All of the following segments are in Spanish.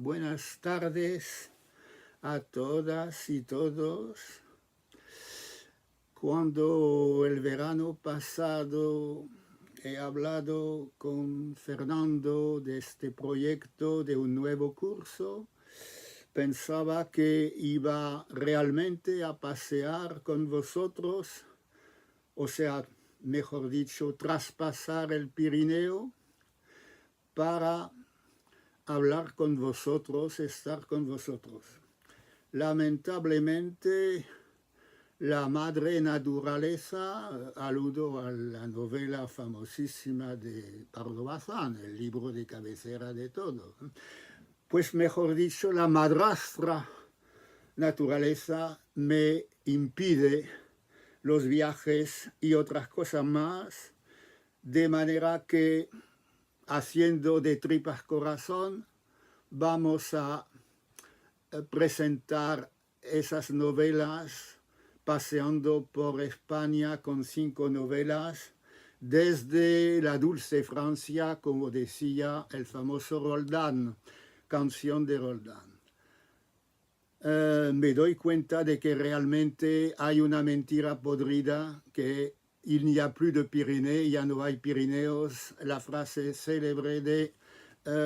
buenas tardes a todas y todos. Cuando el verano pasado he hablado con Fernando de este proyecto de un nuevo curso, pensaba que iba realmente a pasear con vosotros, o sea, mejor dicho, traspasar el Pirineo para hablar con vosotros, estar con vosotros. Lamentablemente, la madre naturaleza, aludo a la novela famosísima de Pardo Bazán, el libro de cabecera de todo, pues mejor dicho, la madrastra naturaleza me impide los viajes y otras cosas más, de manera que, haciendo de tripas corazón, vamos a presentar esas novelas paseando por España con 5 novelas, desde la dulce Francia, como decía el famoso Roldán, canción de Roldán. Me doy cuenta de que realmente hay una mentira podrida, que il n'y a plus de Pyrénées, ya no hay Pirineos, la frase célebre de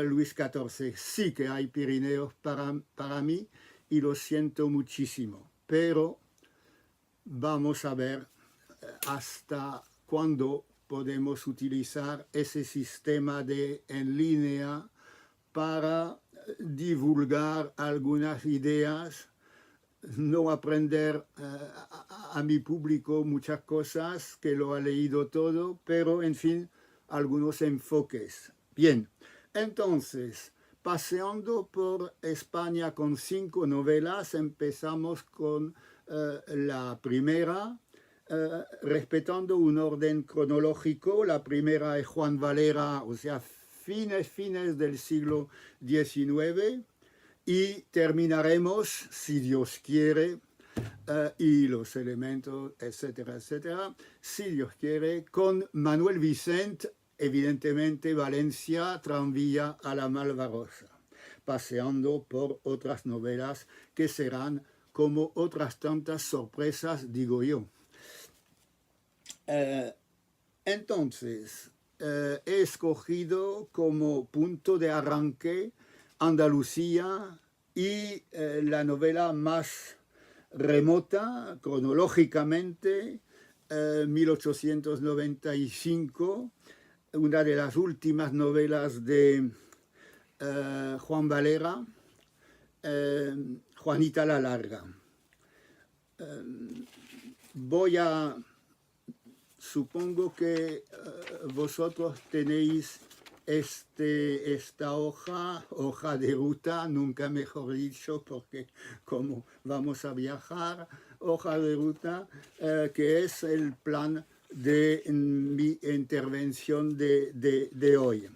Luis XIV. Sí que hay Pirineos para mí y lo siento muchísimo, pero vamos a ver hasta cuándo podemos utilizar ese sistema de en línea para divulgar algunas ideas, no aprender a mi público muchas cosas, que lo ha leído todo, pero en fin, algunos enfoques. Bien, entonces, paseando por España con 5 novelas, empezamos con la primera, respetando un orden cronológico. La primera es Juan Valera, o sea, fines del siglo XIX, y terminaremos, si Dios quiere, y los elementos, etcétera, etcétera, si Dios quiere, con Manuel Vicent, evidentemente Valencia, tranvía a la Malvarrosa, paseando por otras novelas que serán como otras tantas sorpresas, digo yo. Entonces, he escogido como punto de arranque Andalucía y la novela más remota, cronológicamente, 1895, una de las últimas novelas de Juan Valera, Juanita la Larga. Supongo que vosotros tenéis esta hoja de ruta, nunca mejor dicho, porque como vamos a viajar, hoja de ruta, que es el plan de mi intervención de hoy.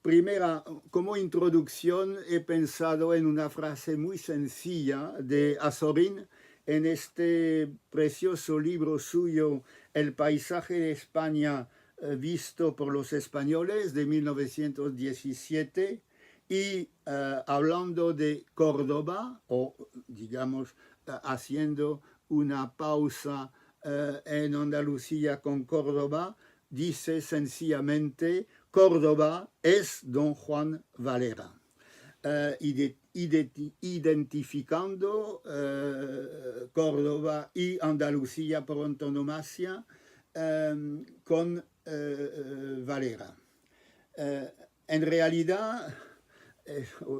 Primera, como introducción, he pensado en una frase muy sencilla de Azorín, en este precioso libro suyo, El paisaje de España visto por los españoles, de 1917, y hablando de Córdoba, o digamos, haciendo una pausa en Andalucía con Córdoba, dice sencillamente: Córdoba es Don Juan Valera. Identificando Córdoba y Andalucía por antonomasia con Valera. En realidad,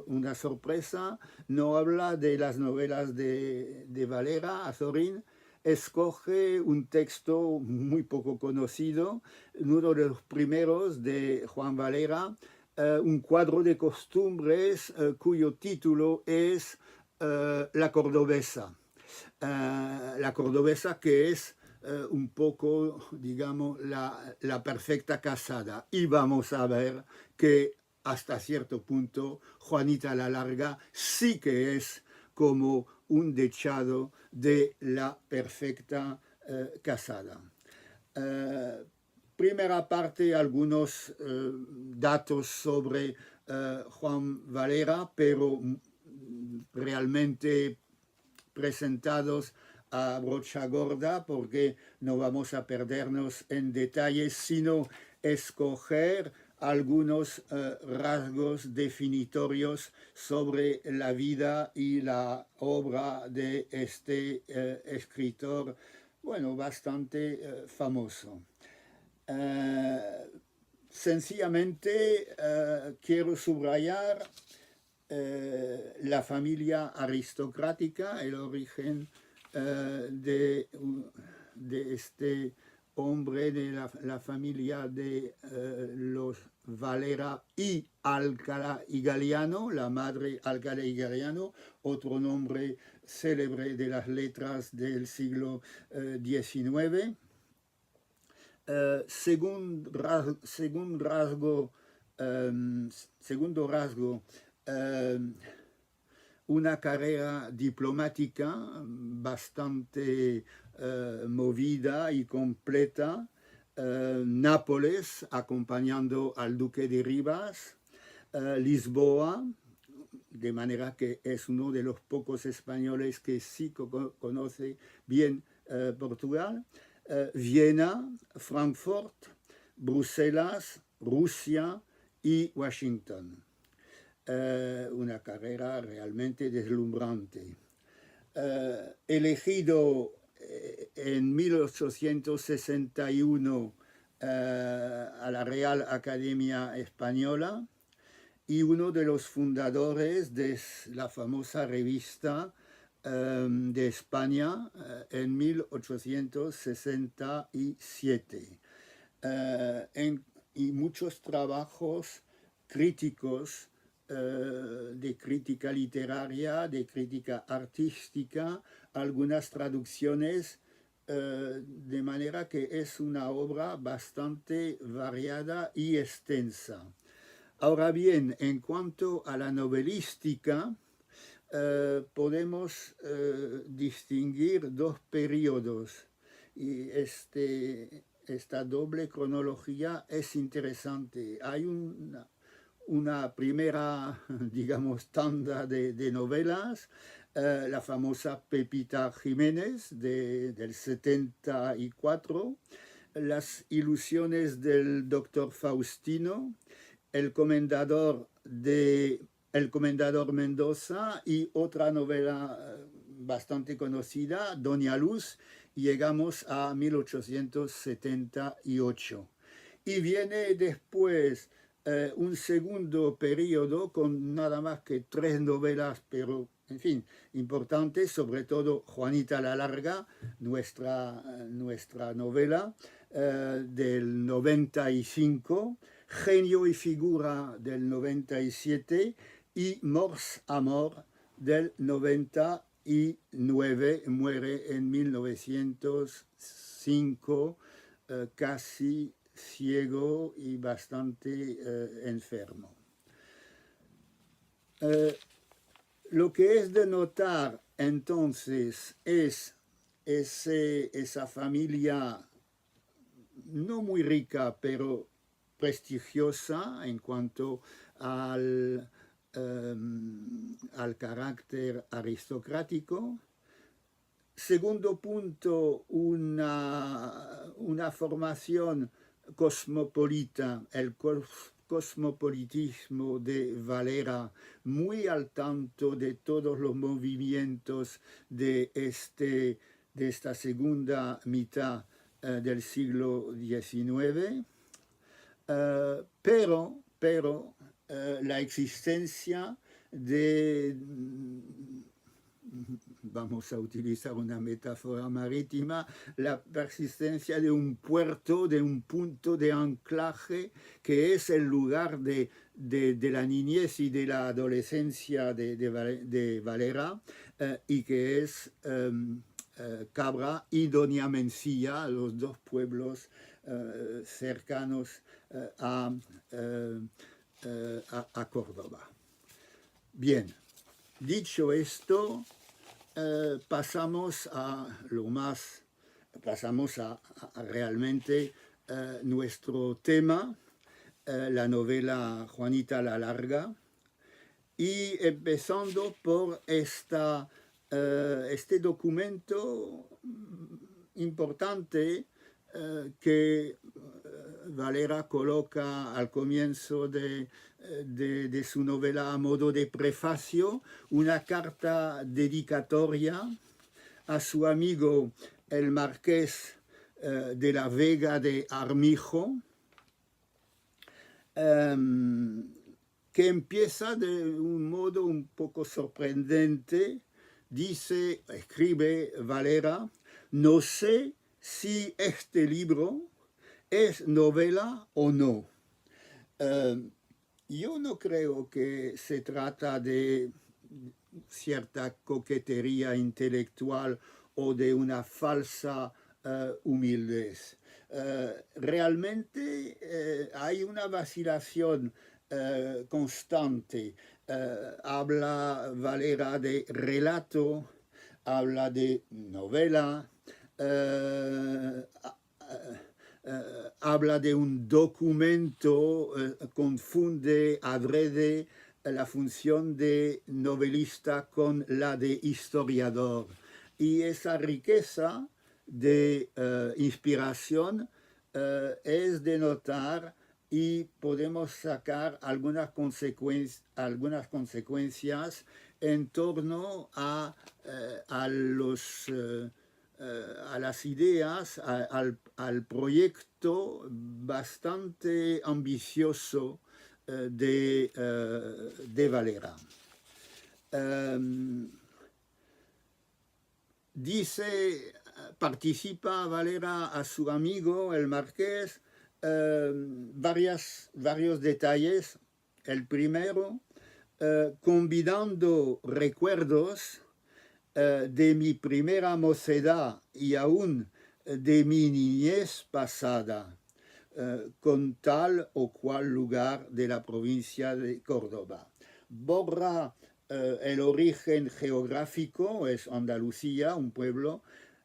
una sorpresa, no habla de las novelas de Valera, Azorín. Escoge un texto muy poco conocido, uno de los primeros de Juan Valera, un cuadro de costumbres cuyo título es La Cordobesa. La Cordobesa, que es un poco, digamos, la perfecta casada. Y vamos a ver que hasta cierto punto Juanita la Larga sí que es como un dechado de la perfecta casada. Primera parte, algunos datos sobre Juan Valera, pero realmente presentados a brocha gorda, porque no vamos a perdernos en detalles, sino escoger algunos rasgos definitorios sobre la vida y la obra de este escritor, bueno, bastante famoso. Sencillamente quiero subrayar la familia aristocrática, el origen de este hombre de la familia de los Valera y Alcalá y Galiano, la madre Alcalá y Galiano, otro nombre célebre de las letras del siglo XIX. Segundo rasgo, una carrera diplomática bastante movida y completa. Nápoles, acompañando al duque de Rivas, Lisboa, de manera que es uno de los pocos españoles que sí conoce bien Portugal. Viena, Frankfurt, Bruselas, Rusia y Washington. Una carrera realmente deslumbrante. Elegido en 1861 a la Real Academia Española y uno de los fundadores de la famosa revista de España en 1867. Y muchos trabajos críticos de crítica literaria, de crítica artística, algunas traducciones, de manera que es una obra bastante variada y extensa. Ahora bien, en cuanto a la novelística, podemos distinguir dos periodos y esta doble cronología es interesante. Hay una primera, digamos, tanda de novelas, la famosa Pepita Jiménez del 74, Las ilusiones del doctor Faustino, El comendador Mendoza y otra novela bastante conocida, Doña Luz. Llegamos a 1878. Y viene después un segundo periodo con nada más que 3 novelas, pero en fin, importantes, sobre todo Juanita la Larga, nuestra novela del 95, Genio y Figura del 97 y Mors Amor del 99, muere en 1905, casi ciego y bastante enfermo. Lo que es de notar entonces es esa familia no muy rica, pero prestigiosa en cuanto al carácter aristocrático. Segundo punto, una formación cosmopolita, el cosmopolitismo de Valera, muy al tanto de todos los movimientos de esta segunda mitad del siglo XIX, pero la existencia de, vamos a utilizar una metáfora marítima, la persistencia de un puerto, de un punto de anclaje que es el lugar de la niñez y de la adolescencia de Valera, y que es Cabra y Doña Mencía, los dos pueblos cercanos a Córdoba. Bien, dicho esto, pasamos a realmente nuestro tema, la novela Juanita la Larga, y empezando por este documento importante que Valera coloca al comienzo de su novela a modo de prefacio, una carta dedicatoria a su amigo el marqués de la Vega de Armijo, que empieza de un modo un poco sorprendente. Dice, escribe Valera, no sé si este libro es novela o no. Yo no creo que se trata de cierta coquetería intelectual o de una falsa humildez. Realmente hay una vacilación constante. Habla Valera de relato, habla de novela, habla de un documento, confunde adrede la función de novelista con la de historiador. Y esa riqueza de inspiración es de notar, y podemos sacar algunas consecuencias en torno a las ideas, al proyecto bastante ambicioso de Valera. Participa Valera a su amigo, el marqués, varios detalles. El primero, combinando recuerdos de mi primera mocedad y aún de mi niñez pasada, con tal o cual lugar de la provincia de Córdoba. Borra el origen geográfico, es Andalucía, un pueblo,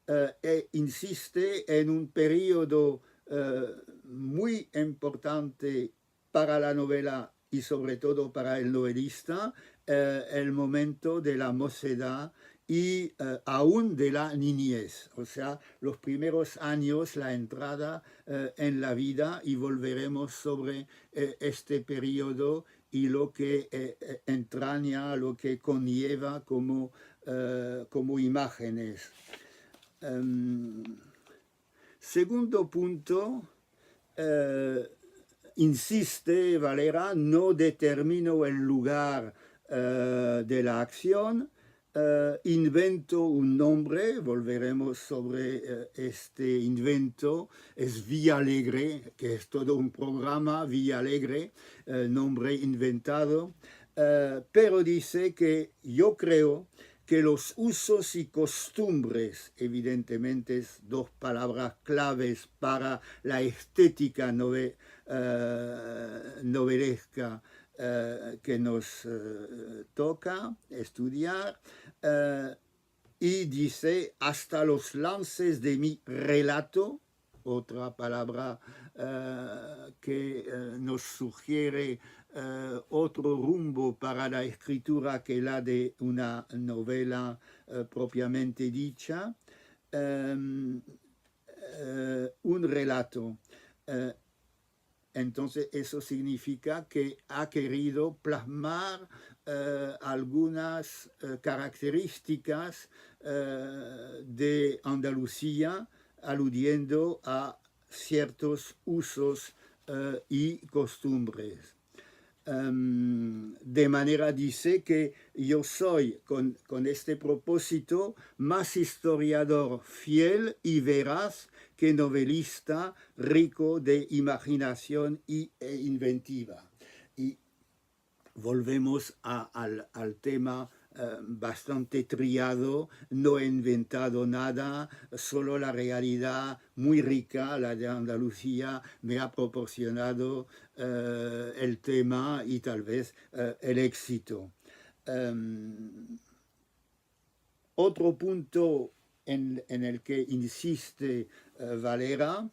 e insiste en un periodo muy importante para la novela y sobre todo para el novelista, el momento de la mocedad y aún de la niñez, o sea, los primeros años, la entrada en la vida, y volveremos sobre este periodo y lo que entraña, lo que conlleva como imágenes. Segundo punto, insiste Valera, no determino el lugar de la acción, invento un nombre, volveremos sobre este invento, es Villalegre, que es todo un programa, Villalegre, nombre inventado, pero dice que yo creo que los usos y costumbres, evidentemente es dos palabras claves para la estética novelesca que nos toca estudiar, y dice hasta los lances de mi relato, otra palabra que nos sugiere otro rumbo para la escritura que la de una novela propiamente dicha, un relato. Entonces eso significa que ha querido plasmar algunas características de Andalucía, aludiendo a ciertos usos y costumbres. De manera dice que yo soy, con este propósito, más historiador fiel y veraz que novelista rico de imaginación e inventiva. Y volvemos al tema bastante triado, no he inventado nada, solo la realidad muy rica, la de Andalucía, me ha proporcionado el tema y tal vez el éxito. Otro punto en el que insiste Valera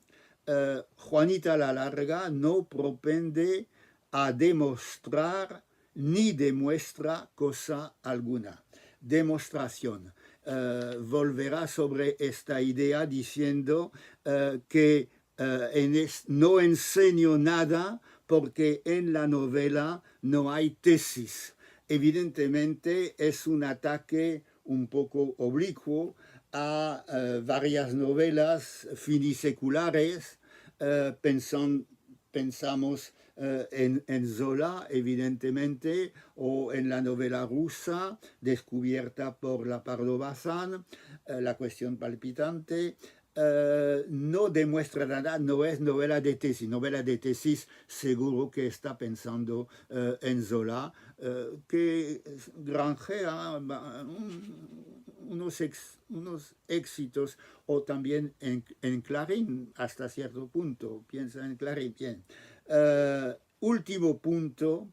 Juanita la Larga no propende a demostrar ni demuestra cosa alguna. Demostración. Volverá sobre esta idea diciendo que no enseño nada porque en la novela no hay tesis. Evidentemente es un ataque un poco oblicuo a varias novelas finiseculares. Pensamos en Zola, evidentemente, o en la novela rusa descubierta por la Pardo Bazán, La cuestión palpitante. No demuestra nada, no es novela de tesis. Novela de tesis seguro que está pensando en Zola, que granjea unos éxitos, o también en Clarín hasta cierto punto, piensa en Clarín, bien. Último punto,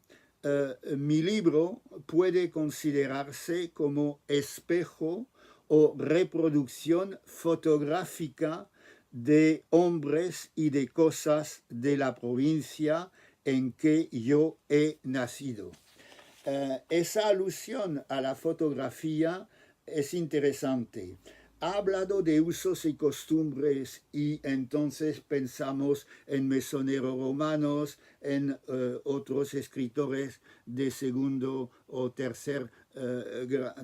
mi libro puede considerarse como espejo o reproducción fotográfica de hombres y de cosas de la provincia en que yo he nacido. Esa alusión a la fotografía es interesante. Ha hablado de usos y costumbres y entonces pensamos en mesoneros romanos, en otros escritores de segundo o tercer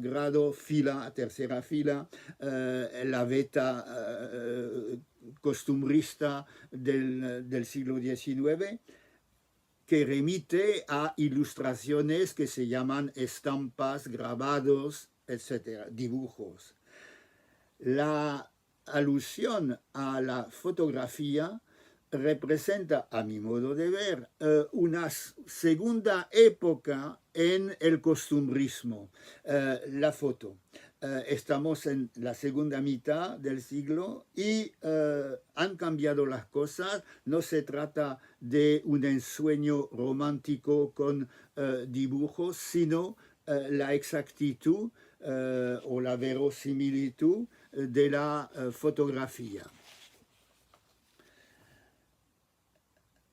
grado, tercera fila, la veta costumbrista del siglo XIX, que remite a ilustraciones que se llaman estampas, grabados, etc., dibujos. La alusión a la fotografía representa, a mi modo de ver, una segunda época en el costumbrismo, la foto. Estamos en la segunda mitad del siglo y han cambiado las cosas. No se trata de un ensueño romántico con dibujos, sino la exactitud o la verosimilitud de la fotografía.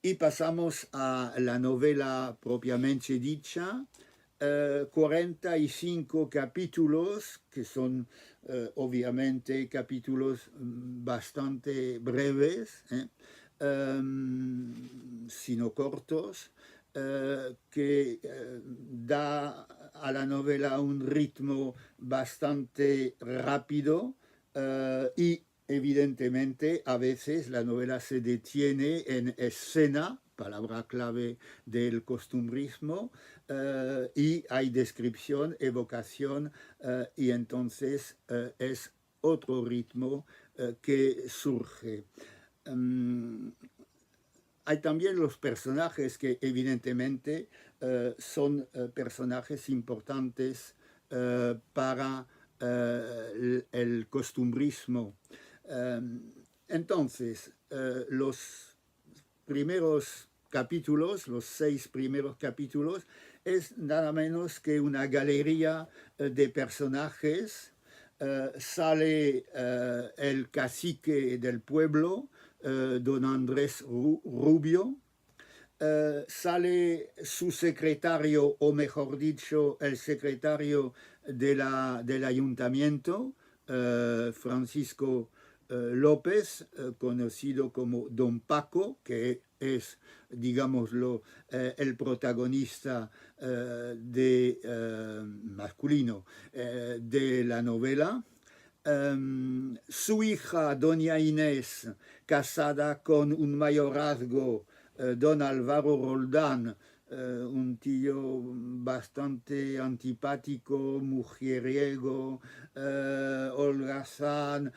Y pasamos a la novela propiamente dicha, 45 capítulos, que son obviamente capítulos bastante breves, sino cortos, que da a la novela un ritmo bastante rápido y evidentemente a veces la novela se detiene en escena, palabra clave del costumbrismo, y hay descripción, evocación, y entonces es otro ritmo que surge. Hay también los personajes que evidentemente son personajes importantes para el costumbrismo. Entonces, los primeros capítulos, los 6 primeros capítulos, es nada menos que una galería de personajes. Sale el cacique del pueblo, don Andrés Rubio, sale su secretario, o mejor dicho, el secretario del ayuntamiento, Francisco López, conocido como Don Paco, que es, digámoslo, el protagonista masculino de la novela. Su hija, doña Inés, casada con un mayorazgo, don Álvaro Roldán, un tío bastante antipático, mujeriego, holgazán,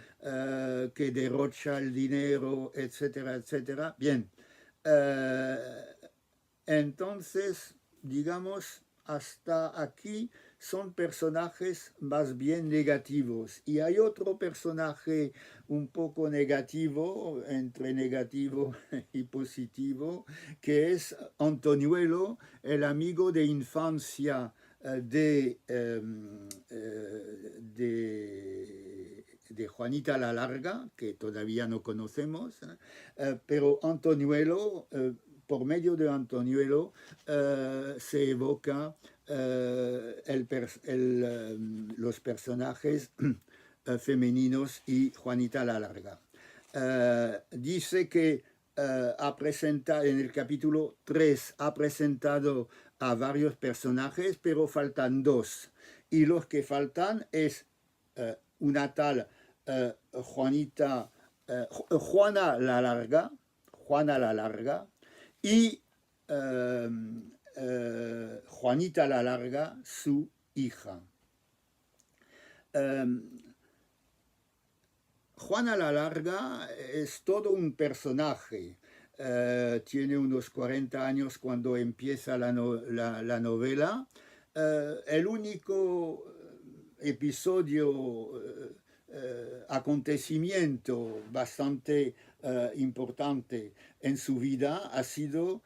que derrocha el dinero, etcétera, etcétera. Bien, entonces, digamos, hasta aquí son personajes más bien negativos. Y hay otro personaje un poco negativo, entre negativo y positivo, que es Antoñuelo, el amigo de infancia de de Juanita la Larga, que todavía no conocemos, pero Antoñuelo, por medio de Antoñuelo, se evoca los personajes femeninos y Juanita la Larga. Dice que ha presentado, en el capítulo 3, ha presentado a varios personajes, pero faltan dos. Y los que faltan es una tal Juana la Larga, y Juanita la Larga, su hija. Juana la Larga es todo un personaje. Tiene unos 40 años cuando empieza la novela. El único episodio, acontecimiento bastante importante en su vida ha sido,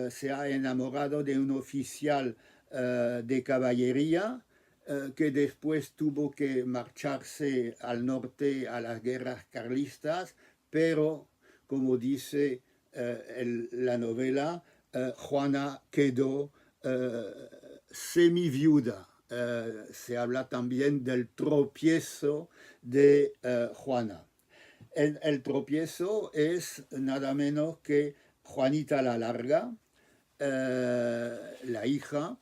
se ha enamorado de un oficial de caballería, que después tuvo que marcharse al norte a las guerras carlistas, pero como dice la novela, Juana quedó semiviuda. Se habla también del tropiezo de Juana. El tropiezo es nada menos que Juanita la Larga, la hija,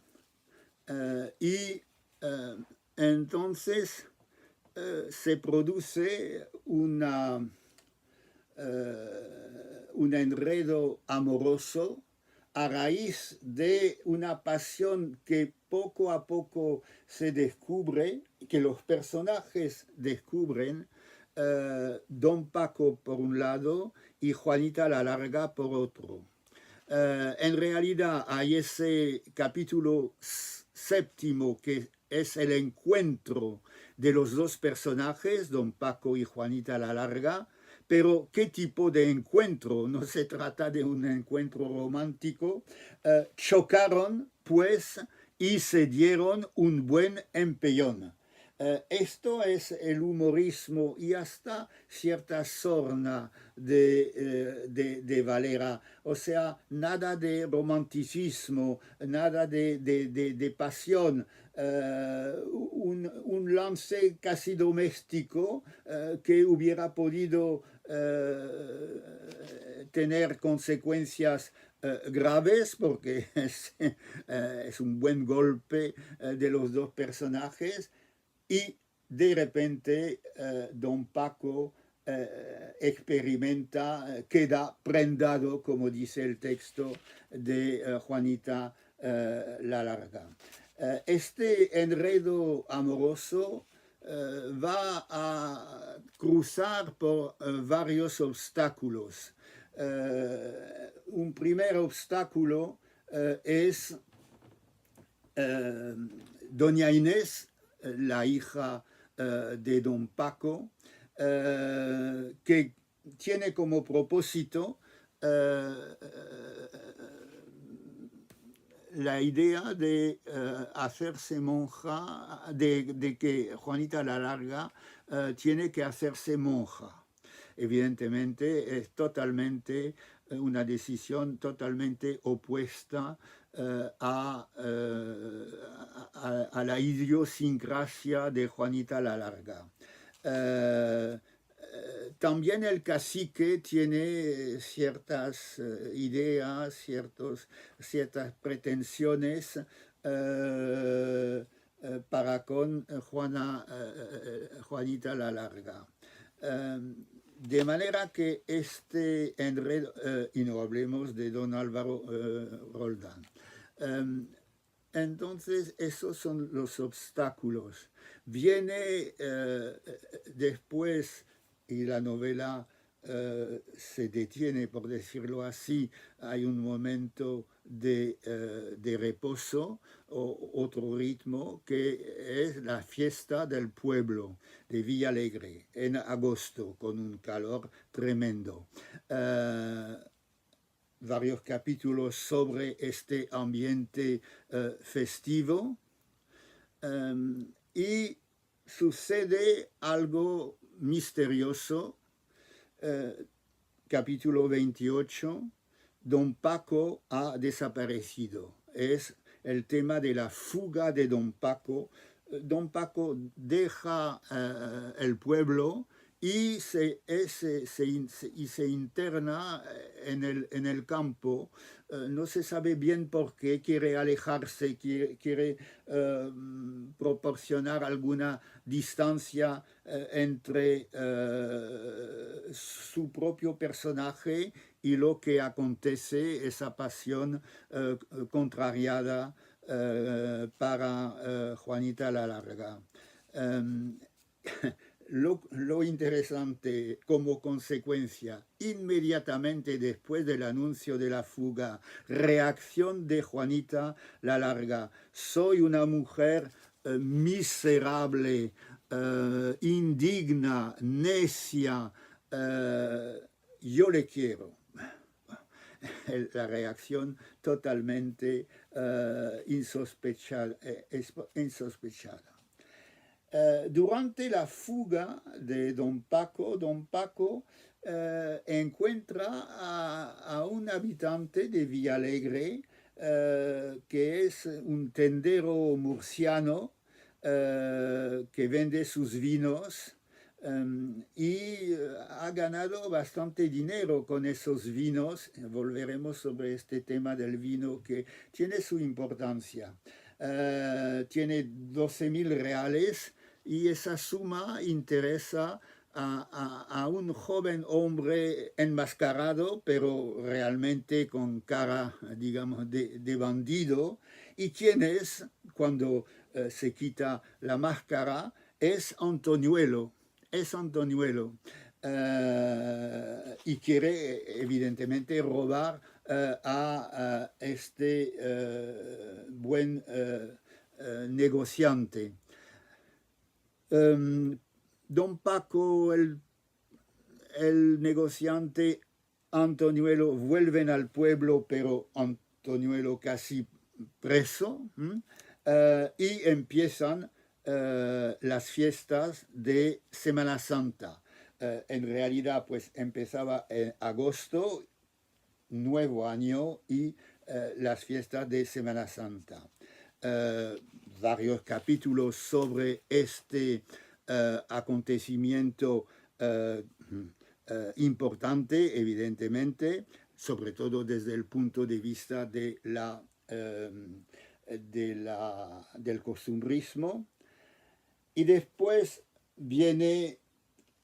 y entonces se produce un enredo amoroso a raíz de una pasión que poco a poco se descubre, que los personajes descubren, Don Paco por un lado y Juanita la Larga por otro. En realidad hay ese capítulo séptimo que es el encuentro de los dos personajes, Don Paco y Juanita la Larga, pero ¿qué tipo de encuentro? No se trata de un encuentro romántico. Chocaron, pues, y se dieron un buen empellón. Esto es el humorismo y hasta cierta sorna de Valera. O sea, nada de romanticismo, nada de pasión. Un lance casi doméstico que hubiera podido tener consecuencias graves, porque es un buen golpe de los dos personajes. Y de repente Don Paco experimenta, queda prendado, como dice el texto de Juanita la Larga. Este enredo amoroso va a cruzar por varios obstáculos. Un primer obstáculo es Doña Inés, la hija de Don Paco, que tiene como propósito la idea de hacerse monja, de que Juanita la Larga tiene que hacerse monja. Evidentemente es totalmente una decisión totalmente opuesta a la idiosincrasia de Juanita la Larga. También el cacique tiene ciertas ideas, ciertas pretensiones para con Juanita la Larga. De manera que este enredo, y no hablemos de don Álvaro Roldán. Entonces, esos son los obstáculos. Viene después, y la novela se detiene, por decirlo así, hay un momento de reposo, o otro ritmo, que es la fiesta del pueblo de Villalegre, en agosto, con un calor tremendo. Varios capítulos sobre este ambiente festivo, y sucede algo misterioso, capítulo 28, Don Paco ha desaparecido. Es el tema de la fuga de Don Paco. Don Paco deja el pueblo y se interna en el campo. No se sabe bien por qué, quiere alejarse, quiere proporcionar alguna distancia entre su propio personaje y lo que acontece, esa pasión contrariada para Juanita la Larga. Lo interesante como consecuencia, inmediatamente después del anuncio de la fuga, reacción de Juanita la Larga: soy una mujer miserable, indigna, necia, yo le quiero. La reacción totalmente insospechada. Durante la fuga de Don Paco encuentra a un habitante de Villalegre que es un tendero murciano que vende sus vinos y ha ganado bastante dinero con esos vinos. Volveremos sobre este tema del vino que tiene su importancia. Tiene 12.000 reales y esa suma interesa a un joven hombre enmascarado, pero realmente con cara, digamos, de bandido. ¿Y quién es? Cuando se quita la máscara, es Antoñuelo. Y quiere evidentemente robar a este buen negociante. Don Paco, el negociante, Antoñuelo vuelven al pueblo, pero Antoñuelo casi preso, y empiezan las fiestas de Semana Santa. En realidad, pues empezaba en agosto, nuevo año, y las fiestas de Semana Santa. Varios capítulos sobre este acontecimiento importante, evidentemente, sobre todo desde el punto de vista de del costumbrismo. Y después viene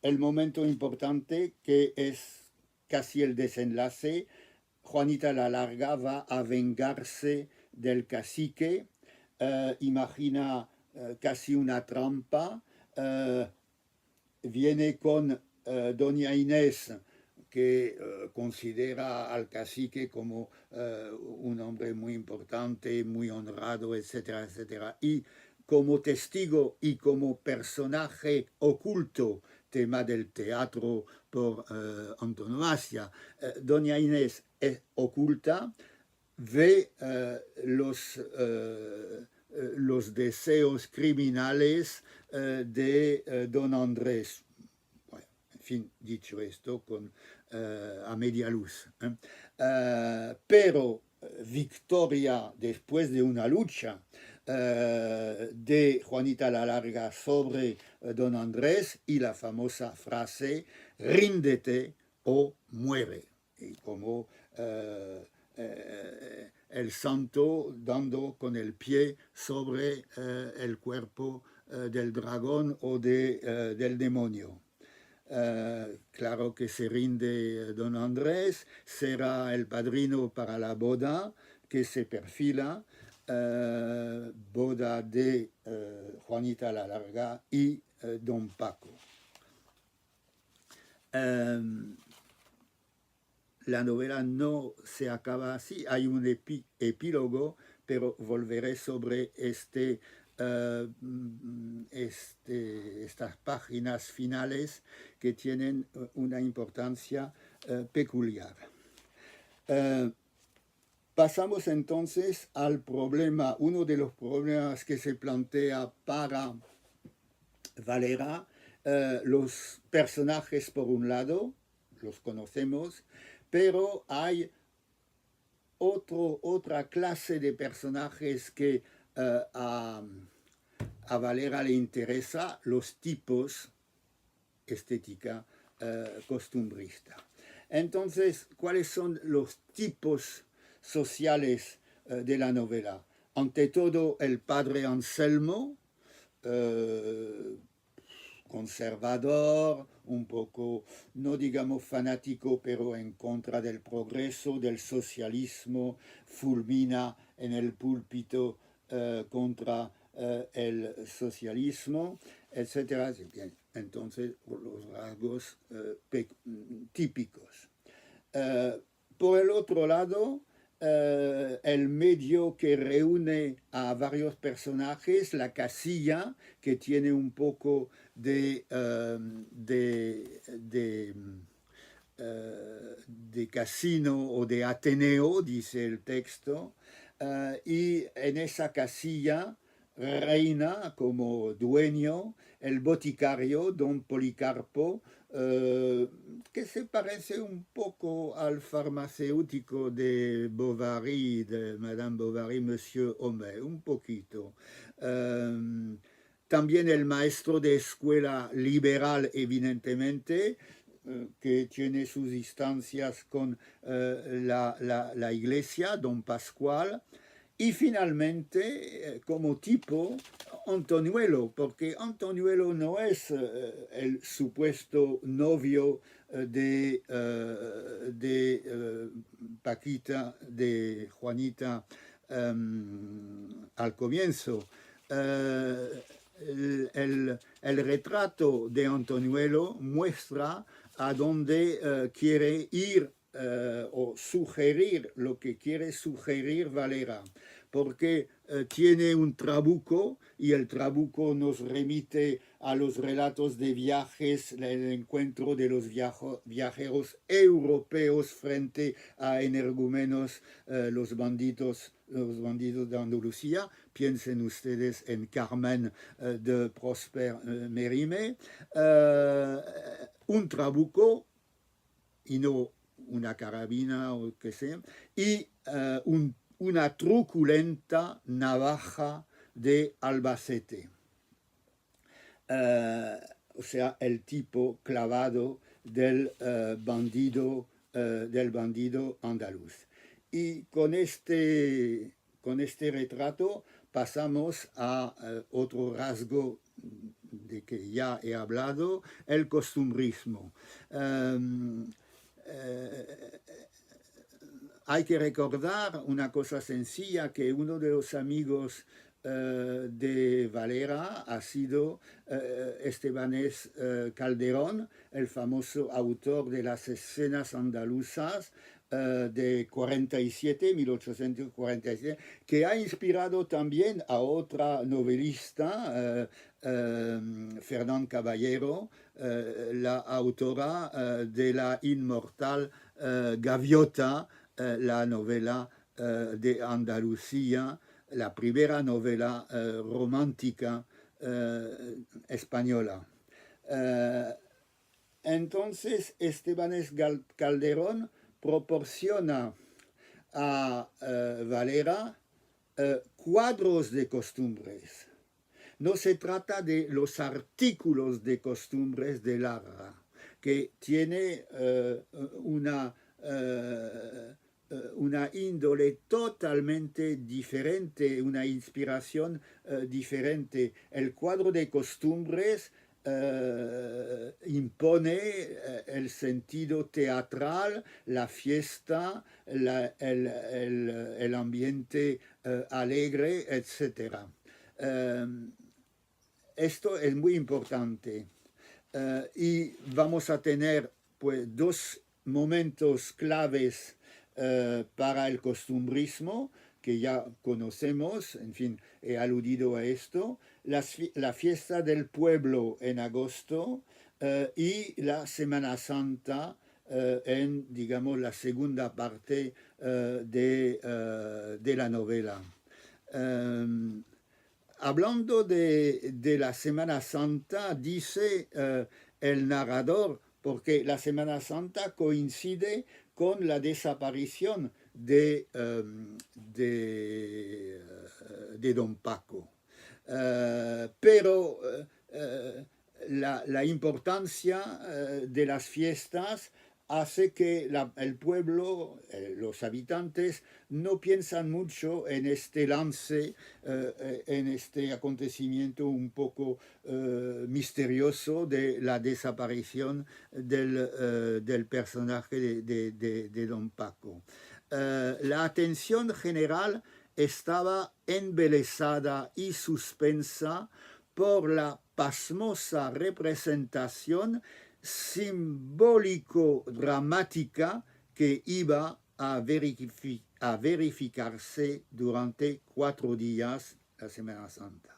el momento importante, que es casi el desenlace. Juanita la Larga va a vengarse del cacique, imagina casi una trampa, viene con doña Inés, que considera al cacique como un hombre muy importante, muy honrado, etcétera, etcétera. Y como testigo y como personaje oculto, tema del teatro por antonomasia, doña Inés es oculta, ve los deseos criminales de don Andrés. Bueno, en fin, dicho esto a media luz. Pero victoria después de una lucha de Juanita la Larga sobre don Andrés y la famosa frase: ríndete o muere. Y como el santo dando con el pie sobre el cuerpo del dragón o del demonio. Claro que se rinde don Andrés, será el padrino para la boda que se perfila, boda de Juanita la Larga y don Paco. La novela no se acaba así, hay un epílogo, pero volveré sobre estas páginas finales que tienen una importancia peculiar. Pasamos entonces al problema, uno de los problemas que se plantea para Valera, los personajes por un lado, los conocemos, pero hay otra clase de personajes que a Valera le interesa, los tipos estética costumbrista. Entonces, ¿cuáles son los tipos sociales de la novela? Ante todo, el padre Anselmo, conservador, un poco, no digamos fanático, pero en contra del progreso, del socialismo, fulmina en el púlpito contra el socialismo, etcétera. Entonces, los rasgos típicos. Por el otro lado, el medio que reúne a varios personajes, la casilla, que tiene un poco de casino o de Ateneo, dice el texto, y en esa casilla reina como dueño el boticario don Policarpo, que se parece un poco al farmacéutico de Bovary, de Madame Bovary, Monsieur Homais, un poquito. También el maestro de escuela liberal, evidentemente, que tiene sus instancias con la iglesia, don Pascual. Y finalmente, como tipo, Antoñuelo, porque Antoñuelo no es el supuesto novio de Paquita, de Juanita al comienzo. El retrato de Antoñuelo muestra a dónde quiere ir o sugerir lo que quiere sugerir Valera, porque tiene un trabuco y el trabuco nos remite a los relatos de viajes, el encuentro de los viajeros europeos frente a energúmenos, los bandidos de Andalucía. Piensen ustedes en Carmen de Prosper Mérimée. Un trabuco y no una carabina o qué sea, y una truculenta navaja de Albacete. O sea, el tipo clavado del bandido andaluz. Y con este retrato pasamos a otro rasgo de que ya he hablado, el costumbrismo. Hay que recordar una cosa sencilla, que uno de los amigos de Valera ha sido Estebanés Calderón, el famoso autor de las escenas andaluzas de 1847, que ha inspirado también a otra novelista, Fernán Caballero, la autora de la inmortal Gaviota, la novela de Andalucía, la primera novela romántica española. Entonces, Estebanés Calderón proporciona a Valera cuadros de costumbres. No se trata de los artículos de costumbres de Lara, que tiene una índole totalmente diferente, una inspiración diferente. El cuadro de costumbres impone el sentido teatral, la fiesta, el ambiente alegre, etc. Esto es muy importante. Y vamos a tener pues dos momentos claves para el costumbrismo que ya conocemos, en fin, he aludido a esto, la fiesta del pueblo en agosto y la Semana Santa en, digamos, la segunda parte de la novela. hablando de la Semana Santa, dice el narrador, porque la Semana Santa coincide con la desaparición de Don Paco. Pero la importancia de las fiestas hace que el pueblo, los habitantes, no piensan mucho en este lance, en este acontecimiento un poco misterioso de la desaparición del personaje de Don Paco. La atención general estaba embelesada y suspensa por la pasmosa representación simbólico-dramática que iba a verificarse durante 4 días la Semana Santa.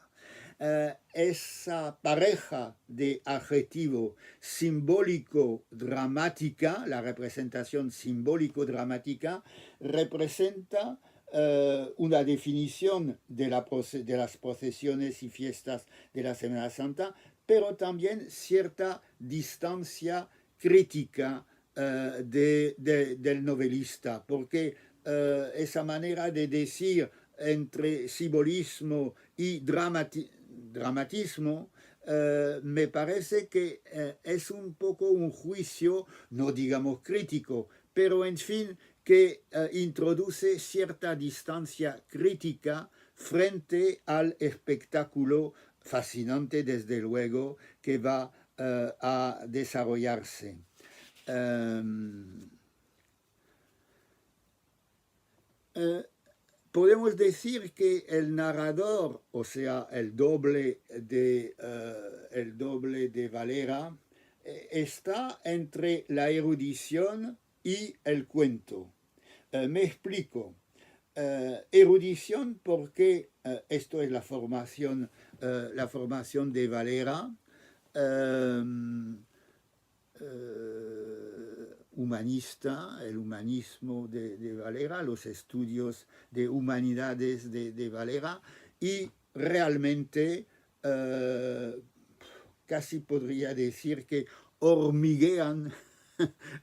Esa pareja de adjetivo simbólico-dramática, la representación simbólico-dramática, representa una definición de las procesiones y fiestas de la Semana Santa, pero también cierta distancia crítica del novelista, porque esa manera de decir entre simbolismo y dramatismo me parece que es un poco un juicio, no digamos crítico, pero en fin, que introduce cierta distancia crítica frente al espectáculo fascinante, desde luego, que va a desarrollarse. Podemos decir que el narrador, o sea, el doble de Valera, está entre la erudición y el cuento. Me explico. Erudición porque esto es la formación de Valera, humanista, el humanismo de Valera, los estudios de humanidades de Valera, y realmente casi podría decir que hormiguean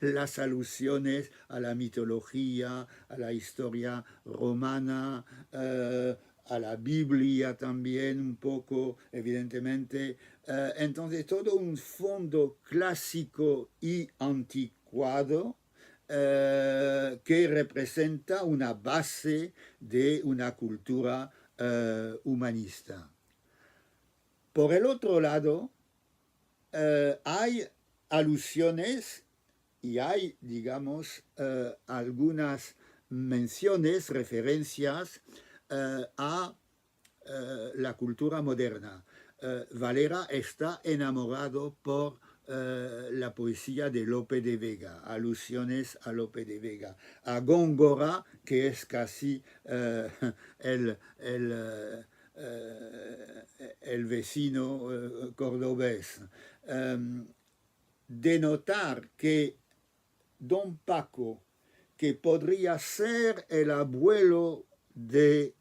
las alusiones a la mitología, a la historia romana, a la Biblia también un poco, evidentemente. Entonces, todo un fondo clásico y anticuado que representa una base de una cultura humanista. Por el otro lado, hay alusiones y hay, digamos, algunas menciones, referencias a la cultura moderna. Valera está enamorado por la poesía de Lope de Vega, alusiones a Lope de Vega, a Góngora, que es casi el vecino cordobés. Denotar que Don Paco, que podría ser el abuelo de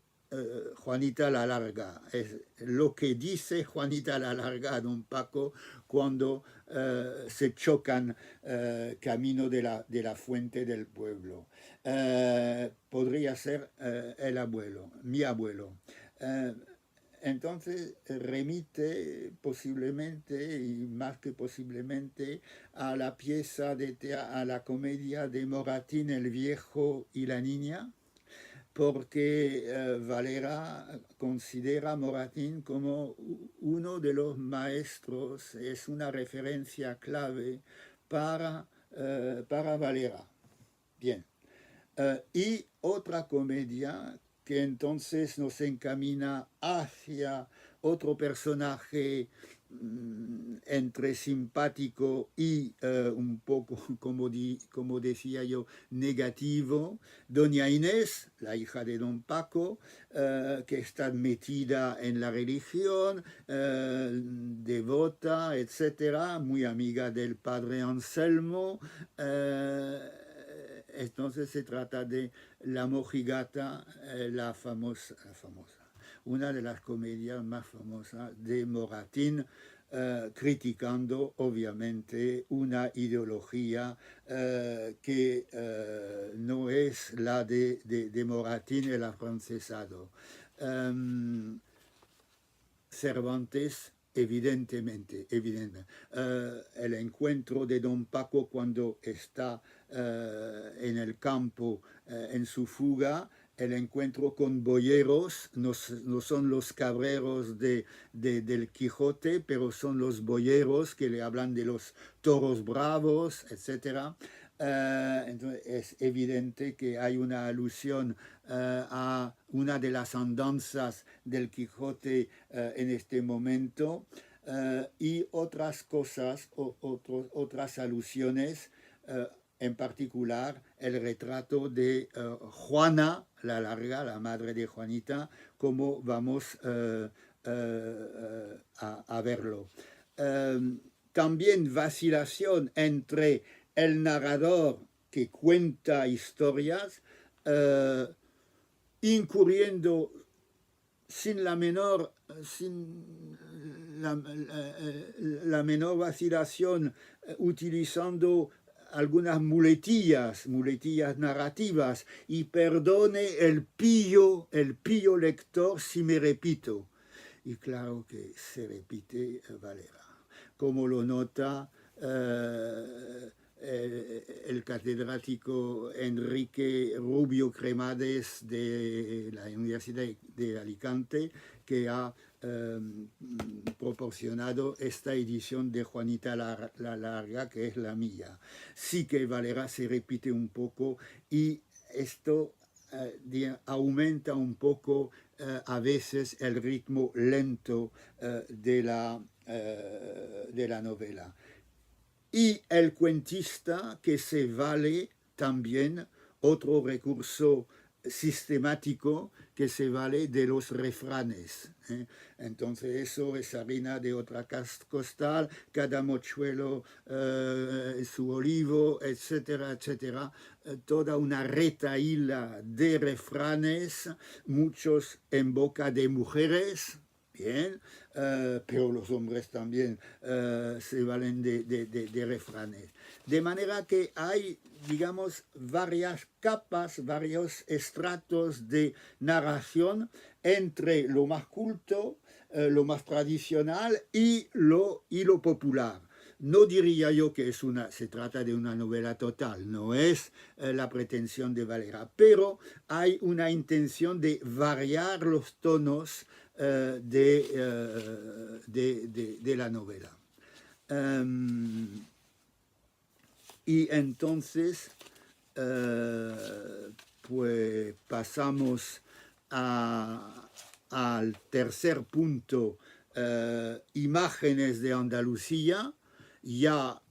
Juanita la Larga, es lo que dice Juanita la Larga a Don Paco cuando se chocan camino de la fuente del pueblo. Podría ser el abuelo, mi abuelo. Entonces remite posiblemente, y más que posiblemente, a la pieza a la comedia de Moratín, El viejo y la niña, porque Valera considera a Moratín como uno de los maestros, es una referencia clave para Valera. Bien. Y otra comedia que entonces nos encamina hacia otro personaje entre simpático y un poco, como decía yo, negativo, Doña Inés, la hija de Don Paco, que está metida en la religión, devota, etcétera, muy amiga del padre Anselmo. Entonces se trata de la mojigata, la famosa, una de las comedias más famosas de Moratín, criticando obviamente una ideología que no es la de Moratín, el afrancesado. Cervantes, evidentemente, el encuentro de Don Paco cuando está en el campo, en su fuga, el encuentro con boyeros, no son los cabreros del Quijote, pero son los boyeros que le hablan de los toros bravos, etc. Entonces es evidente que hay una alusión a una de las andanzas del Quijote en este momento, y otras cosas, otras alusiones, en particular el retrato de Juana la Larga, la madre de Juanita, como vamos a verlo. También vacilación entre el narrador que cuenta historias, incurriendo sin la menor vacilación, utilizando algunas muletillas narrativas, y perdone el pillo lector si me repito. Y claro que se repite Valera, como lo nota el catedrático Enrique Rubio Cremades de la Universidad de Alicante, que ha proporcionado esta edición de Juanita la Larga, que es la mía. Sí que Valera se repite un poco, y esto aumenta un poco a veces el ritmo lento de la novela. Y el cuentista que se vale también, otro recurso sistemático, que se vale de los refranes. Entonces eso es harina de otra costal, cada mochuelo su olivo, etcétera, etcétera. Toda una retahíla de refranes, muchos en boca de mujeres, bien, pero los hombres también se valen de refranes. De manera que hay, digamos, varias capas, varios estratos de narración entre lo más culto, lo más tradicional y lo popular. No diría yo que se trata de una novela total, no es la pretensión de Valera, pero hay una intención de variar los tonos de la novela. Y entonces, pues pasamos al tercer punto, imágenes de Andalucía. Ya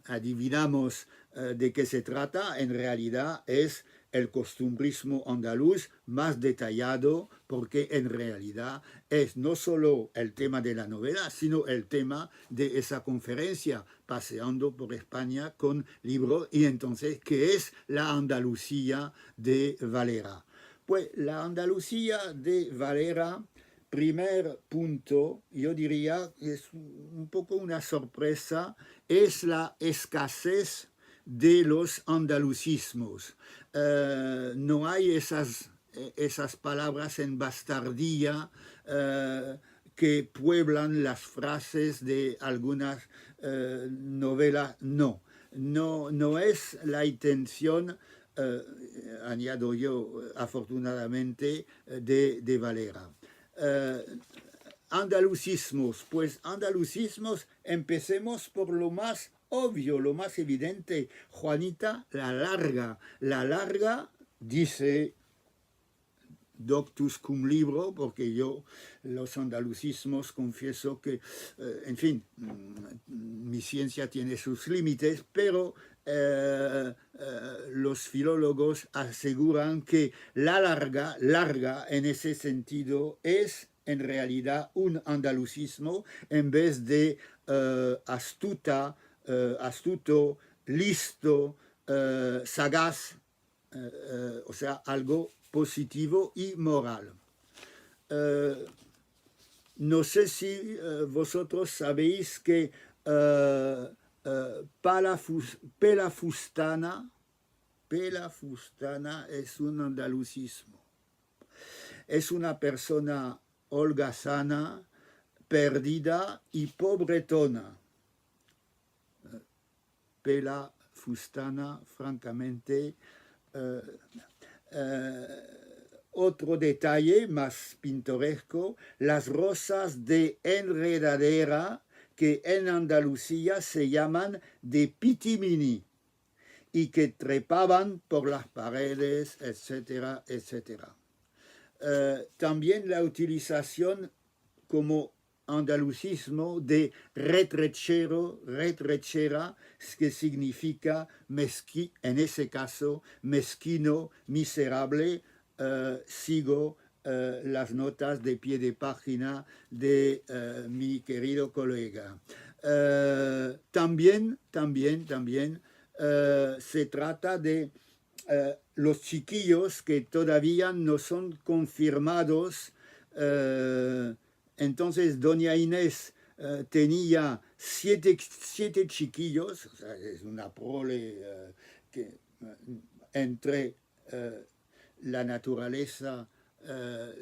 adivinamos de qué se trata. En realidad es el costumbrismo andaluz más detallado, porque en realidad es no solo el tema de la novela, sino el tema de esa conferencia, paseando por España con libros. Y entonces, ¿qué es la Andalucía de Valera? Pues la Andalucía de Valera, primer punto, yo diría, es un poco una sorpresa, es la escasez de los andalucismos. No hay esas palabras en bastardía que pueblan las frases de algunas novelas. No es la intención, añado yo, afortunadamente, de Valera. Andalucismos, pues andalucismos, empecemos por lo más obvio, lo más evidente. Juanita la Larga, dice Doctus cum libro, porque yo los andalucismos confieso que, en fin, mi ciencia tiene sus límites, pero los filólogos aseguran que la larga en ese sentido es en realidad un andalucismo, en vez de astuto, listo, sagaz, o sea, algo positivo y moral. no sé si vosotros sabéis que Pela Fustana es un andalucismo. Es una persona holgazana, perdida y pobretona. Pela Fustana, francamente. Otro detalle más pintoresco, las rosas de enredadera que en Andalucía se llaman de pitimini y que trepaban por las paredes, etcétera, etcétera. También la utilización como andalucismo de retrechera, que significa en ese caso mezquino, miserable. Sigo las notas de pie de página de mi querido colega. También se trata de los chiquillos que todavía no son confirmados. Entonces doña Inés tenía siete chiquillos, o sea, es una prole entre la naturaleza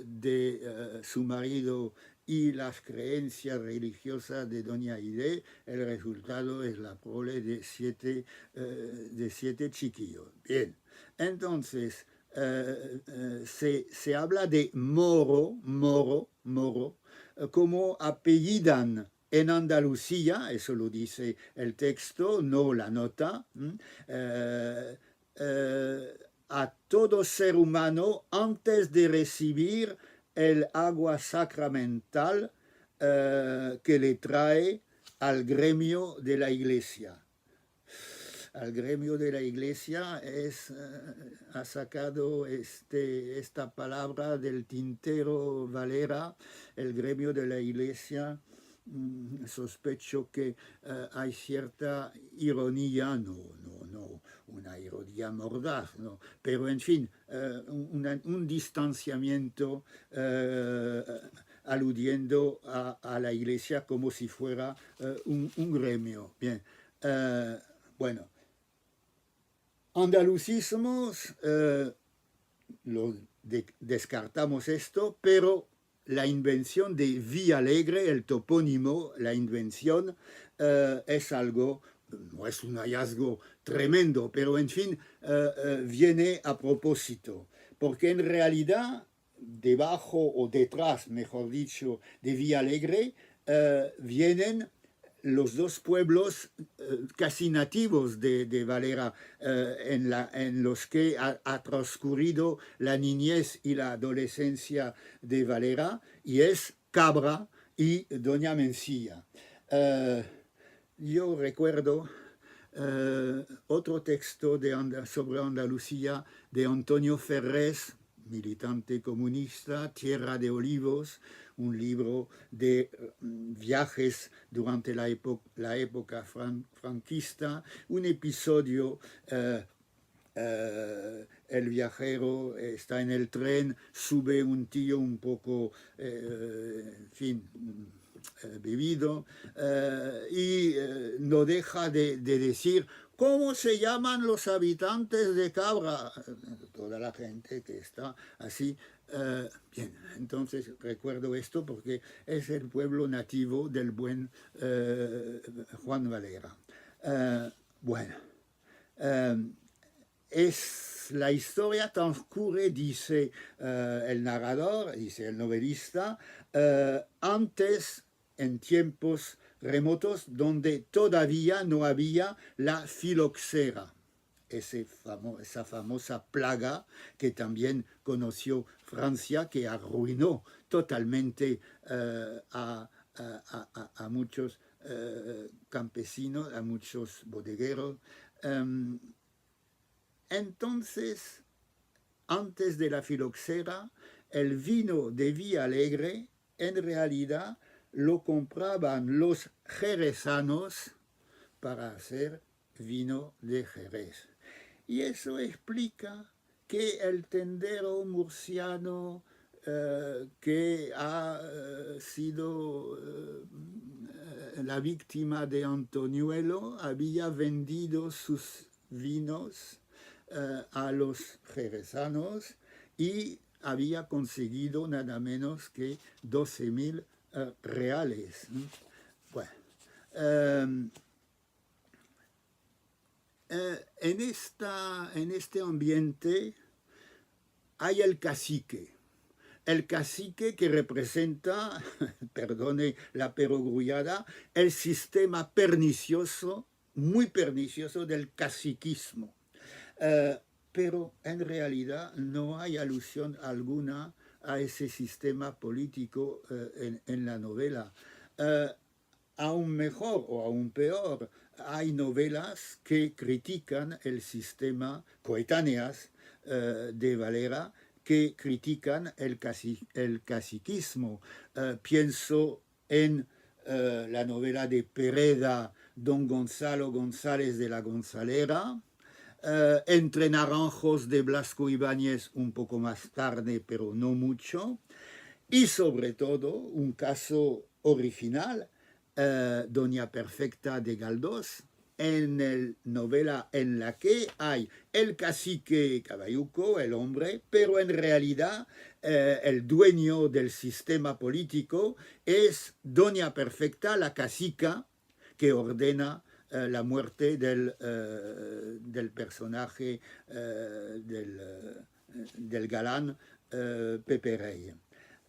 de su marido y las creencias religiosas de doña Aide. El resultado es la prole de siete chiquillos. Bien, entonces se habla de Moro, como apellidan en Andalucía, eso lo dice el texto, no la nota, a todo ser humano antes de recibir el agua sacramental que le trae al gremio de la iglesia. Al gremio de la iglesia ha sacado esta palabra del tintero Valera, el gremio de la iglesia. Sospecho que hay cierta ironía, no una ironía mordaz, no, pero en fin, un distanciamiento aludiendo a la iglesia como si fuera un gremio. Bien, bueno, andalucismos, descartamos esto, pero la invención de Villalegre, el topónimo, la invención, es algo, no es un hallazgo tremendo, pero en fin, viene a propósito, porque en realidad, debajo o detrás, mejor dicho, de Villalegre, vienen los dos pueblos casi nativos de Valera, en los que ha transcurrido la niñez y la adolescencia de Valera, y es Cabra y Doña Mencía. Yo recuerdo otro texto sobre Andalucía de Antonio Ferrés, militante comunista, Tierra de Olivos, un libro de viajes durante la época franquista, un episodio, el viajero está en el tren, sube un tío un poco, en fin, bebido, y no deja de decir: ¿cómo se llaman los habitantes de Cabra? Toda la gente que está así. Bien, entonces recuerdo esto porque es el pueblo nativo del buen Juan Valera. Bueno, la historia transcurre, dice el narrador, dice el novelista, antes, en tiempos remotos, donde todavía no había la filoxera, esa famosa plaga que también conoció Francia, que arruinó totalmente a muchos campesinos, a muchos bodegueros. Entonces, antes de la filoxera, el vino de Villalegre en realidad lo compraban los jerezanos para hacer vino de Jerez. Y eso explica que el tendero murciano que ha sido la víctima de Antoñuelo, había vendido sus vinos a los jerezanos y había conseguido nada menos que 12.000 reales. Bueno, en este ambiente hay el cacique. El cacique que representa, perdone la perogrullada, el sistema pernicioso, muy pernicioso del caciquismo. Pero en realidad no hay alusión alguna a ese sistema político en la novela. Aún mejor o aún peor, hay novelas que critican el sistema, coetáneas de Valera, que critican el caciquismo. Pienso en la novela de Pereda, Don Gonzalo González de la Gonzalera, Entre Naranjos de Blasco Ibáñez un poco más tarde, pero no mucho, y sobre todo un caso original, Doña Perfecta de Galdós, en la novela en la que hay el cacique Caballuco, el hombre, pero en realidad el dueño del sistema político es Doña Perfecta, la cacica, que ordena la muerte del personaje del galán Pepe Rey.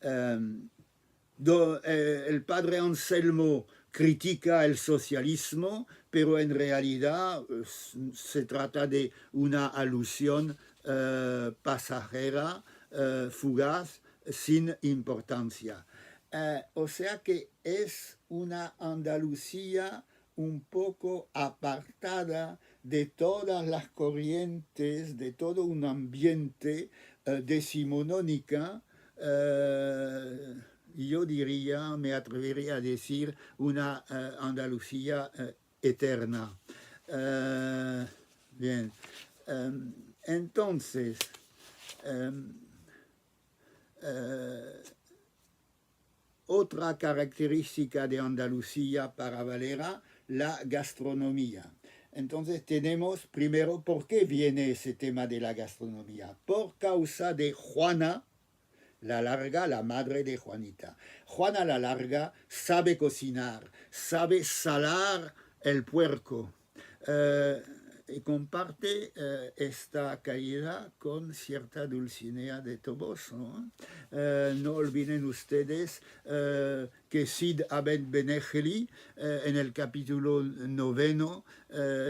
El padre Anselmo critica el socialismo, pero en realidad se trata de una alusión pasajera, fugaz, sin importancia. O sea que es una Andalucía un poco apartada de todas las corrientes, de todo un ambiente decimonónica, yo diría, me atrevería a decir, una Andalucía eterna. Bien, entonces, otra característica de Andalucía para Valera, la gastronomía. Entonces tenemos primero, ¿por qué viene ese tema de la gastronomía? Por causa de Juana la Larga, la madre de Juanita. Juana la Larga sabe cocinar, sabe salar el puerco. Y comparte esta caída con cierta Dulcinea de Toboso. No olviden ustedes que Cid Abed Benengeli en el capítulo 9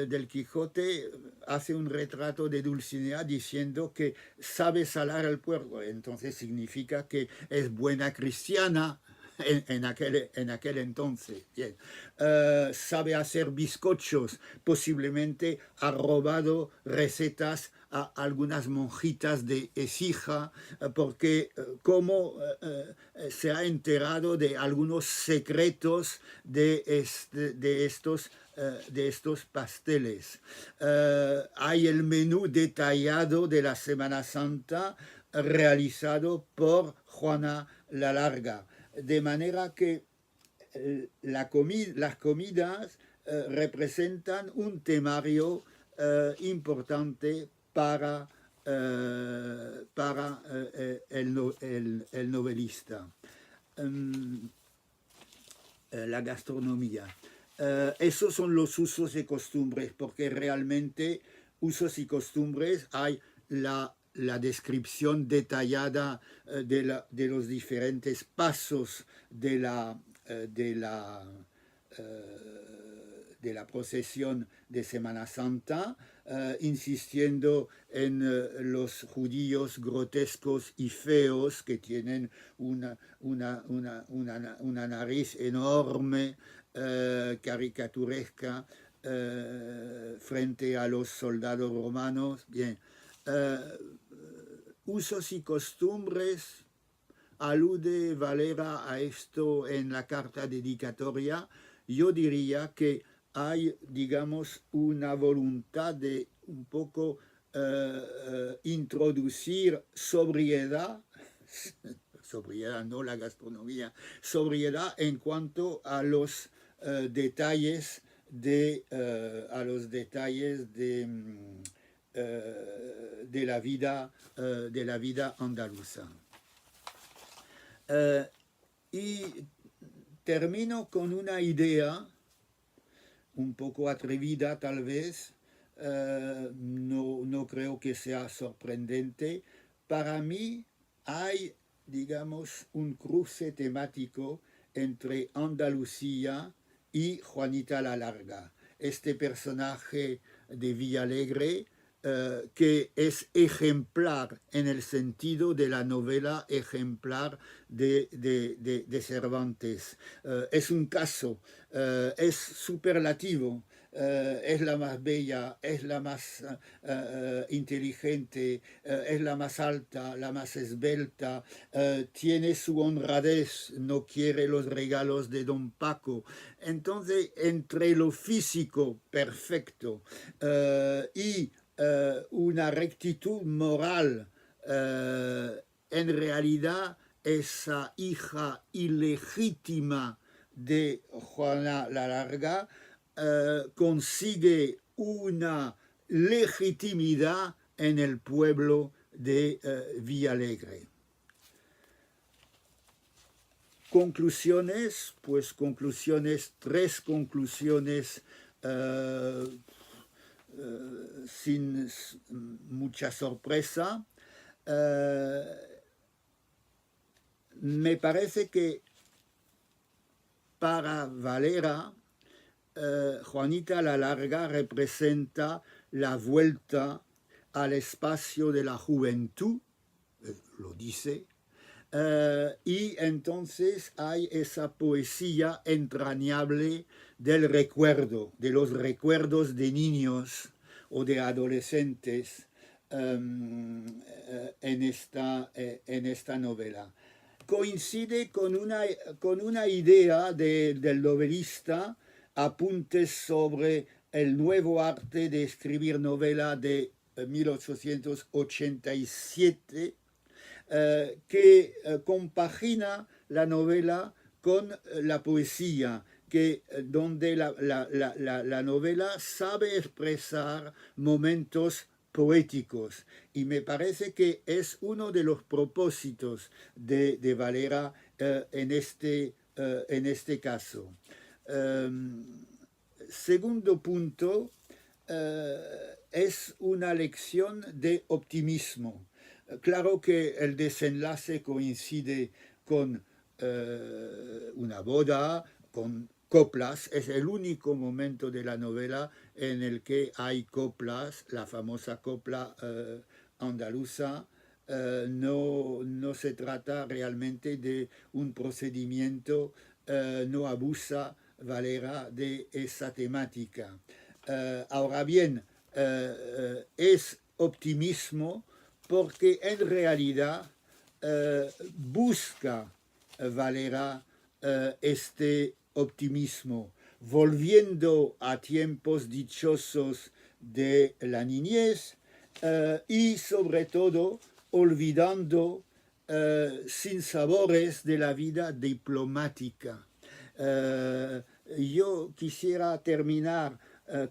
del Quijote hace un retrato de Dulcinea diciendo que sabe salar el puerco, entonces significa que es buena cristiana. En aquel entonces. Bien. Sabe hacer bizcochos, posiblemente ha robado recetas a algunas monjitas de Écija, porque como se ha enterado de algunos secretos de estos pasteles. Hay el menú detallado de la Semana Santa realizado por Juana la Larga. De manera que las comidas representan un temario importante para el novelista. La gastronomía. Esos son los usos y costumbres, porque realmente usos y costumbres hay la descripción detallada de los diferentes pasos de la procesión de Semana Santa, insistiendo en los judíos grotescos y feos que tienen una nariz enorme, caricaturesca, frente a los soldados romanos. Bien. Usos y costumbres, alude Valera a esto en la carta dedicatoria. Yo diría que hay, digamos, una voluntad de un poco introducir sobriedad, sobriedad, no la gastronomía, sobriedad en cuanto a los detalles de de la vida andaluza. Y termino con una idea un poco atrevida tal vez, no creo que sea sorprendente. Para mí hay, digamos, un cruce temático entre Andalucía y Juanita la Larga. Este personaje de Villalegre que es ejemplar en el sentido de la novela ejemplar de Cervantes. Es un caso, es superlativo. Es la más bella, es la más inteligente, es la más alta, la más esbelta, tiene su honradez, no quiere los regalos de don Paco. Entonces, entre lo físico perfecto y una rectitud moral, en realidad esa hija ilegítima de Juana la Larga consigue una legitimidad en el pueblo de Villalegre. Conclusiones, pues tres conclusiones sin mucha sorpresa. Me parece que para Valera, Juanita la Larga representa la vuelta al espacio de la juventud, lo dice, y entonces hay esa poesía entrañable del recuerdo, de los recuerdos de niños o de adolescentes en esta novela. Coincide con una idea del novelista, apuntes sobre el nuevo arte de escribir novela de 1887, que compagina la novela con la poesía, donde la novela sabe expresar momentos poéticos, y me parece que es uno de los propósitos de Valera en este caso. Segundo punto, es una lección de optimismo. Claro que el desenlace coincide con una boda, con coplas. Es el único momento de la novela en el que hay coplas, la famosa copla andaluza. No se trata realmente de un procedimiento, no abusa Valera de esa temática. Ahora bien, es optimismo porque en realidad busca Valera este optimismo, volviendo a tiempos dichosos de la niñez y sobre todo olvidando sinsabores de la vida diplomática. Yo quisiera terminar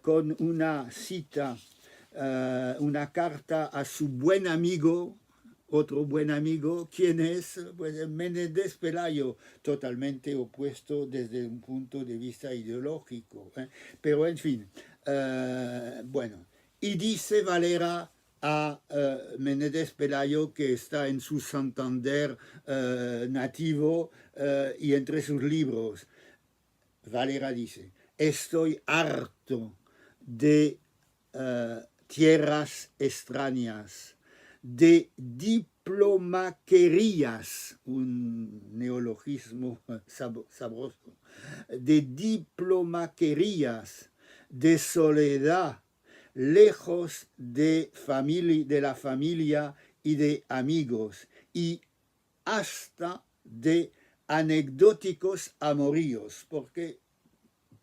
con una cita, una carta a su buen amigo, otro buen amigo. ¿Quién es? Pues Menéndez Pelayo, totalmente opuesto desde un punto de vista ideológico. Pero en fin, bueno. Y dice Valera a Menéndez Pelayo, que está en su Santander nativo y entre sus libros, Valera dice: estoy harto de tierras extrañas, de diplomaquerías, un neologismo sabroso, de diplomaquerías, de soledad, lejos de la familia y de amigos, y hasta de anecdóticos amoríos, porque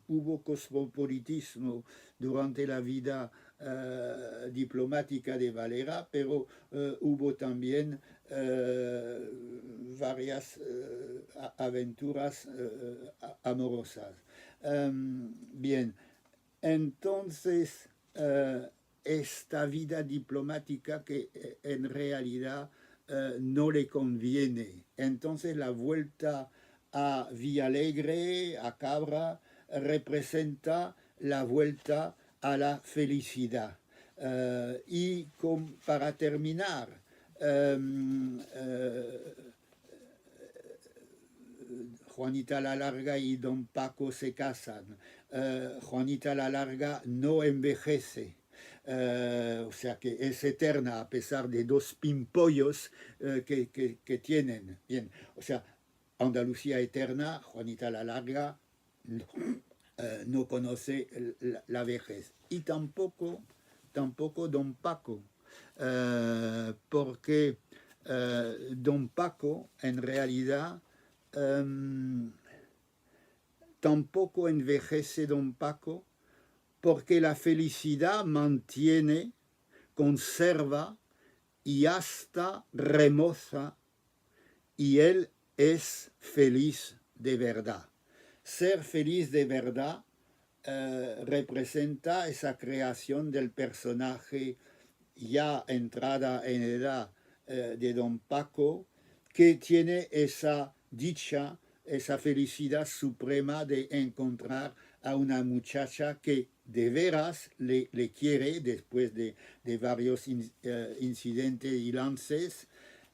hubo cosmopolitismo durante la vida diplomática de Valera, pero hubo también varias aventuras amorosas. Bien, entonces esta vida diplomática que en realidad no le conviene. Entonces la vuelta a Villalegre, a Cabra, representa la vuelta a la felicidad. Y para terminar, Juanita la Larga y Don Paco se casan. Juanita la Larga no envejece. O sea que es eterna a pesar de dos pimpollos que tienen. Bien, o sea, Andalucía eterna, Juanita la Larga no conoce la vejez. Y tampoco Don Paco, porque Don Paco en realidad tampoco envejece Don Paco, porque la felicidad mantiene, conserva y hasta remoza, y él es feliz de verdad. Ser feliz de verdad representa esa creación del personaje ya entrada en edad de Don Paco, que tiene esa dicha, esa felicidad suprema de encontrar a una muchacha que de veras le quiere después de varios incidentes y lances,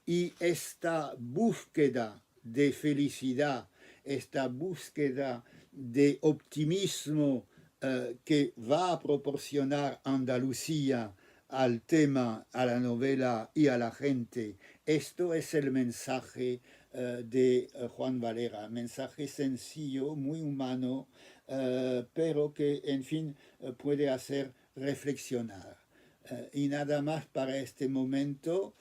y esta búsqueda de felicidad, esta búsqueda de optimismo que va a proporcionar Andalucía al tema, a la novela y a la gente. Esto es el mensaje de Juan Valera, mensaje sencillo, muy humano, pero que, en fin, puede hacer reflexionar. Y nada más para este momento.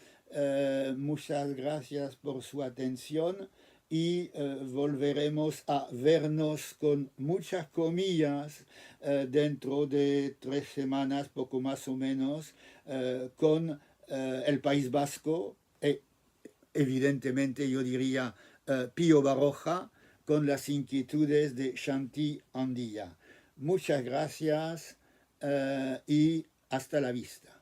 Muchas gracias por su atención y volveremos a vernos con muchas comillas dentro de 3 semanas, poco más o menos, con el País Vasco e evidentemente yo diría Pío Baroja, con las inquietudes de Chanty Andilla. Muchas gracias y hasta la vista.